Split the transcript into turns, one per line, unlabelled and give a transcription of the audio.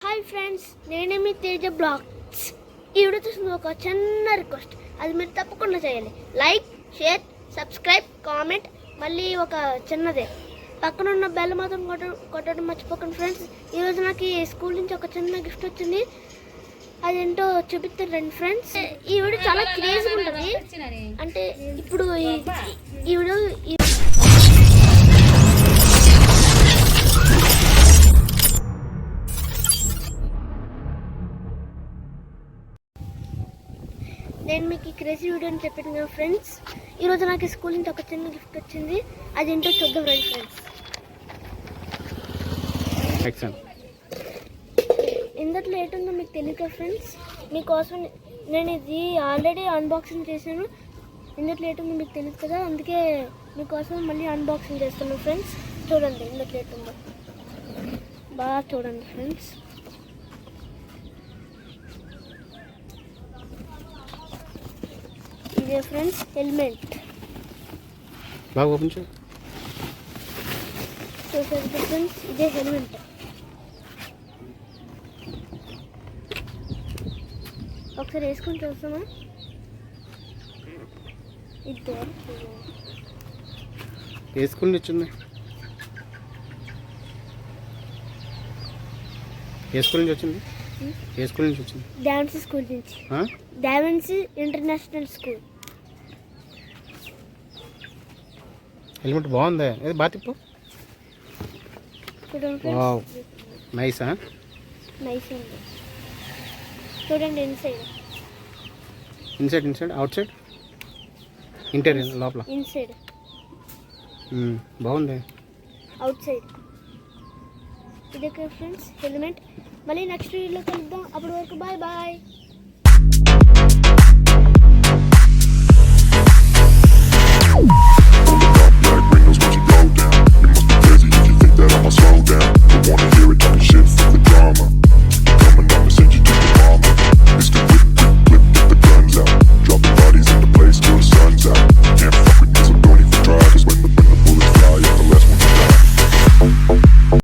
Hi friends, నేనే మీ Teja blogs. ఈ video చూసిన ఒక చిన్న రిక్వెస్ట్, అది మీరు తప్పకుండా చేయాలి. లైక్, షేర్, సబ్స్క్రైబ్, కామెంట్, మళ్ళీ ఒక చిన్నదే పక్కన ఉన్న బెల్ మాత్రం కొట్టడం మర్చిపోకండి ఫ్రెండ్స్. ఈరోజు నాకు ఈ స్కూల్ నుంచి ఒక చిన్న గిఫ్ట్ వచ్చింది. అదేంటో చూపిస్తారు రండి ఫ్రెండ్స్. ఈ వీడియో చాలా క్రేజీగా ఉంటుంది. అంటే ఇప్పుడు ఈ వీడియో నేను మీకు ఈ క్రేజీ వీడియో అని చెప్పాను కదా ఫ్రెండ్స్. ఈరోజు నాకు ఈ స్కూల్ నుంచి ఒక చిన్న గిఫ్ట్ వచ్చింది. అదేంటో చూద్దాం రండి ఫ్రెండ్స్. ఇందులో ఏంటుందో మీకు తెలియదు కదా ఫ్రెండ్స్. మీకోసం నేను ఇది ఆల్రెడీ అన్బాక్సింగ్ చేశాను. ఇందులో ఏంటుందో మీకు తెలియదు కదా, అందుకే మీకోసం మళ్ళీ అన్బాక్సింగ్ చేస్తున్నాను ఫ్రెండ్స్. చూడండి ఇందులో ఏంటుందో బాగా చూడండి ఫ్రెండ్స్. ఇదే ఫ్రెండ్స్ హెల్మెట్.
బాగా ఓపెన్ చేయి.
చూసారు ఫ్రెండ్స్, ఇదే హెల్మెట్. ఒకసారి వేసుకొని చూస్తామా? ఇదే
ఏ స్కూల్ నుంచి వచ్చింది? ఏ స్కూల్ నుంచి వచ్చింది? ఏ స్కూల్ నుంచి వచ్చింది?
డావెన్సీ స్కూల్ నుంచి. Da Vinci international school.
హెల్మెట్ బాగుంది. ఏది బాగా తిప్పు. Wow, nice.
నైస్ ఉంది. చూడండి ఇన్సైడ్,
అవుట్ సైడ్, ఇంటీరియర్, లోపల,
ఇన్సైడ్,
బాగుంది.
అవుట్ సైడ్. ఇదే ఫ్రెండ్స్ హెల్మెట్. మళ్ళీ నెక్స్ట్ వీడియోలో కలుద్దాం. అప్పటి వరకు బాయ్ బాయ్.